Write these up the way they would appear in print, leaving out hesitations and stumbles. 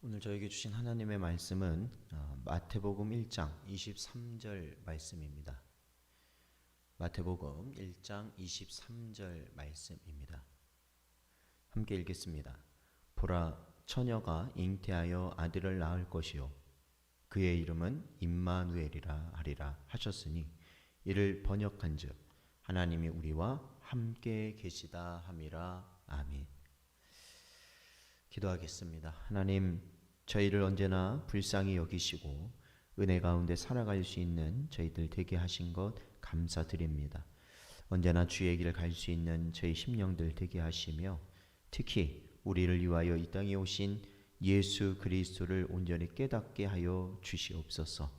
오늘 저에게 주신 하나님의 말씀은 마태복음 1장 23절 말씀입니다. 마태복음 1장 23절 말씀입니다. 함께 읽겠습니다. 보라, 처녀가 잉태하여 아들을 낳을 것이요 그의 이름은 임마누엘이라 하리라 하셨으니 이를 번역한즉 하나님이 우리와 함께 계시다 함이라. 아멘. 기도하겠습니다. 하나님, 저희를 언제나 불쌍히 여기시고 은혜 가운데 살아갈 수 있는 저희들 되게 하신 것 감사드립니다. 언제나 주의 길을 갈 수 있는 저희 심령들 되게 하시며 특히 우리를 위하여 이 땅에 오신 예수 그리스도를 온전히 깨닫게 하여 주시옵소서.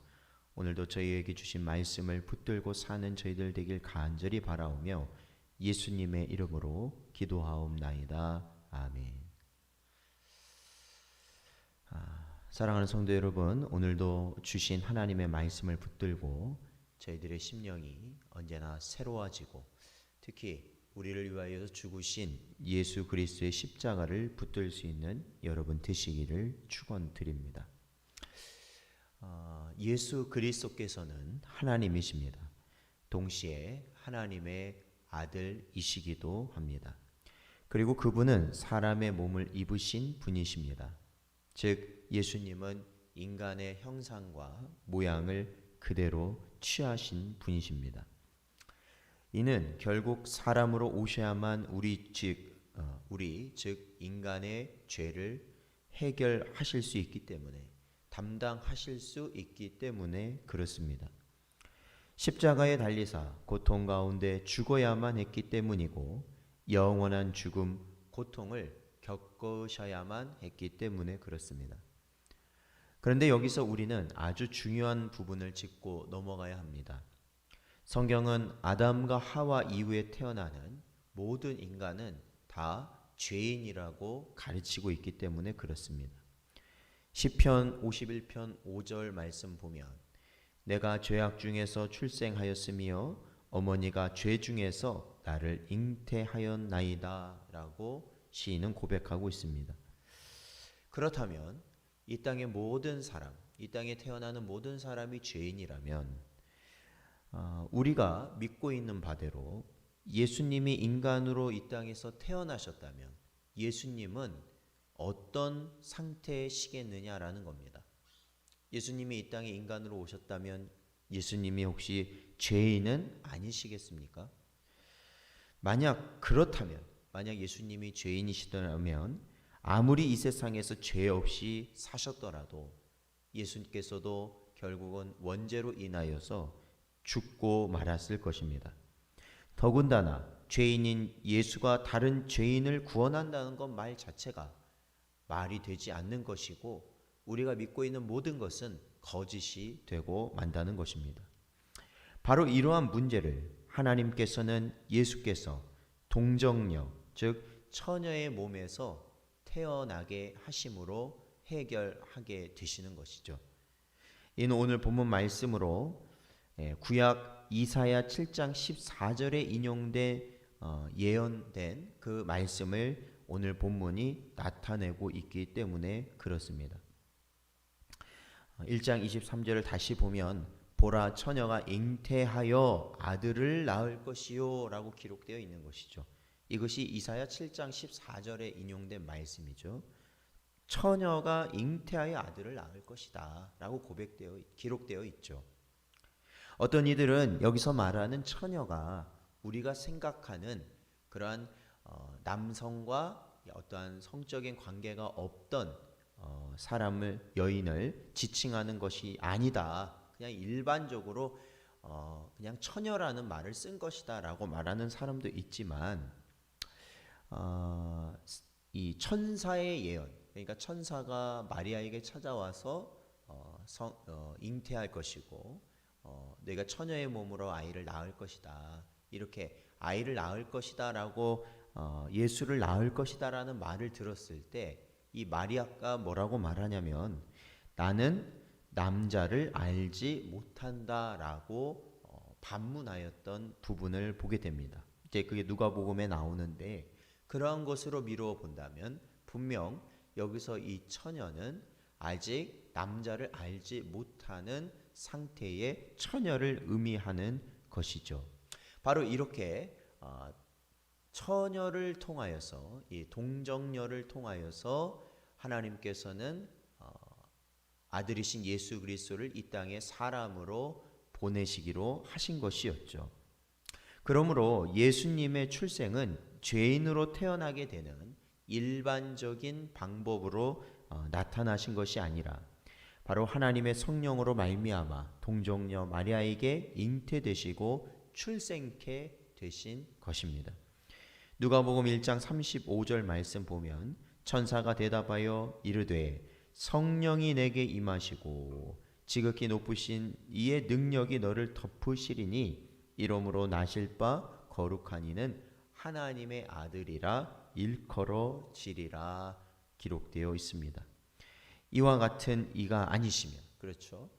오늘도 저희에게 주신 말씀을 붙들고 사는 저희들 되길 간절히 바라오며 예수님의 이름으로 기도하옵나이다. 아멘. 사랑하는 성도 여러분, 오늘도 주신 하나님의 말씀을 붙들고 저희들의 심령이 언제나 새로워지고 특히 우리를 위하여 죽으신 예수 그리스도의 십자가를 붙들 수 있는 여러분 되시기를 축원드립니다. 예수 그리스도께서는 하나님이십니다. 동시에 하나님의 아들이시기도 합니다. 그리고 그분은 사람의 몸을 입으신 분이십니다. 즉 예수님은 인간의 형상과 모양을 그대로 취하신 분이십니다. 이는 결국 사람으로 오셔야만 우리 즉 인간의 죄를 해결하실 수 있기 때문에 담당하실 수 있기 때문에 그렇습니다. 십자가에 달리사 고통 가운데 죽어야만 했기 때문이고 영원한 죽음, 고통을 겪으셔야만 했기 때문에 그렇습니다. 그런데 여기서 우리는 아주 중요한 부분을 짚고 넘어가야 합니다. 성경은 아담과 하와 이후에 태어나는 모든 인간은 다 죄인이라고 가르치고 있기 때문에 그렇습니다. 시편 51편 5절 말씀 보면 내가 죄악 중에서 출생하였으며 어머니가 죄 중에서 나를 잉태하였나이다 라고 시인은 고백하고 있습니다. 그렇다면 이 땅의 모든 사람, 이 땅에 태어나는 모든 사람이 죄인이라면 우리가 믿고 있는 바대로 예수님이 인간으로 이 땅에서 태어나셨다면 예수님은 어떤 상태시겠느냐라는 겁니다. 예수님이 이 땅에 인간으로 오셨다면 예수님이 혹시 죄인은 아니시겠습니까? 만약 예수님이 죄인이시더라면 아무리 이 세상에서 죄 없이 사셨더라도 예수님께서도 결국은 원죄로 인하여서 죽고 말았을 것입니다. 더군다나 죄인인 예수가 다른 죄인을 구원한다는 것 말 자체가 말이 되지 않는 것이고 우리가 믿고 있는 모든 것은 거짓이 되고 만다는 것입니다. 바로 이러한 문제를 하나님께서는 예수께서 동정녀, 즉 처녀의 몸에서 태어나게 하심으로 해결하게 되시는 것이죠. 이는 오늘 본문 말씀으로 구약 이사야 7장 14절에 인용된 예언된 그 말씀을 오늘 본문이 나타내고 있기 때문에 그렇습니다. 1장 23절을 다시 보면 보라, 처녀가 잉태하여 아들을 낳을 것이요 라고 기록되어 있는 것이죠. 이것이 이사야 7장 14절에 인용된 말씀이죠. 처녀가 잉태하여 아들을 낳을 것이다 라고 기록되어 있죠. 어떤 이들은 여기서 말하는 처녀가 우리가 생각하는 그러한 남성과 어떠한 성적인 관계가 없던 여인을 지칭하는 것이 아니다. 그냥 일반적으로 그냥 처녀라는 말을 쓴 것이다 라고 말하는 사람도 있지만 이 천사의 예언, 그러니까 천사가 마리아에게 찾아와서 잉태할 것이고 내가 처녀의 몸으로 아이를 낳을 것이다, 이렇게 아이를 낳을 것이다 라고 예수를 낳을 것이다 라는 말을 들었을 때 이 마리아가 뭐라고 말하냐면 나는 남자를 알지 못한다 라고 반문하였던 부분을 보게 됩니다. 이제 그게 누가복음에 나오는데 그러한 것으로 미루어 본다면 분명 여기서 이 처녀는 아직 남자를 알지 못하는 상태의 처녀를 의미하는 것이죠. 바로 이렇게 처녀를 통하여서, 이 동정녀를 통하여서 하나님께서는 아들이신 예수 그리스도를 이 땅에 사람으로 보내시기로 하신 것이었죠. 그러므로 예수님의 출생은 죄인으로 태어나게 되는 일반적인 방법으로 나타나신 것이 아니라 바로 하나님의 성령으로 말미암아 동정녀 마리아에게 잉태되시고 출생케 되신 것입니다. 누가복음 1장 35절 말씀 보면 천사가 대답하여 이르되 성령이 내게 임하시고 지극히 높으신 이의 능력이 너를 덮으시리니 이러므로 나실 바 거룩한 이는 하나님의 아들이라 일컬어지리라 기록되어 있습니다. 이와 같은 이가 아니시면, 그렇죠,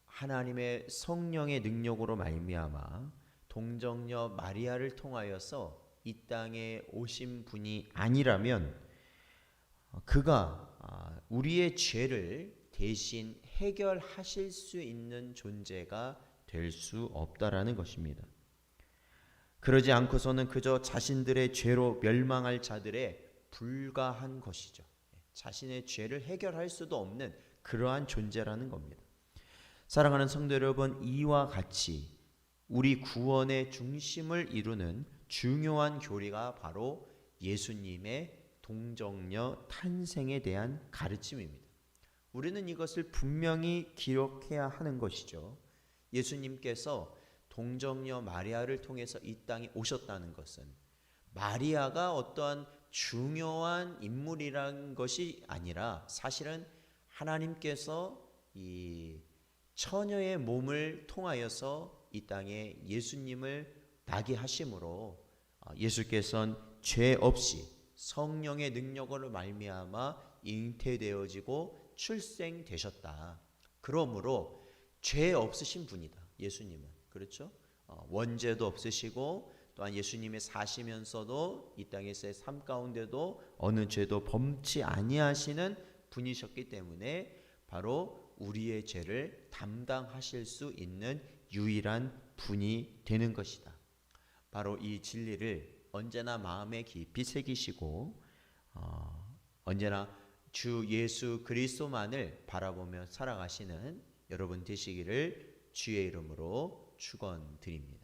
하나님의 성령의 능력으로 말미암아 동정녀 마리아를 통하여서 이 땅에 오신 분이 아니라면 그가 우리의 죄를 대신 해결하실 수 있는 존재가 될 수 없다라는 것입니다. 그러지 않고서는 그저 자신들의 죄로 멸망할 자들에 불과한 것이죠. 자신의 죄를 해결할 수도 없는 그러한 존재라는 겁니다. 사랑하는 성도 여러분, 이와 같이 우리 구원의 중심을 이루는 중요한 교리가 바로 예수님의 동정녀 탄생에 대한 가르침입니다. 우리는 이것을 분명히 기억해야 하는 것이죠. 예수님께서 동정녀 마리아를 통해서 이 땅에 오셨다는 것은 마리아가 어떠한 중요한 인물이라는 것이 아니라 사실은 하나님께서 이 처녀의 몸을 통하여서 이 땅에 예수님을 나게 하심으로 예수께서는 죄 없이 성령의 능력으로 말미암아 잉태되어지고 출생되셨다. 그러므로 죄 없으신 분이다. 예수님은. 그렇죠? 원죄도 없으시고 또한 예수님의 사시면서도 이 땅에서의 삶 가운데도 어느 죄도 범치 아니하시는 분이셨기 때문에 바로 우리의 죄를 담당하실 수 있는 유일한 분이 되는 것이다. 바로 이 진리를 언제나 마음에 깊이 새기시고 언제나 주 예수 그리스도만을 바라보며 살아가시는 여러분 되시기를 주의 이름으로 축원드립니다.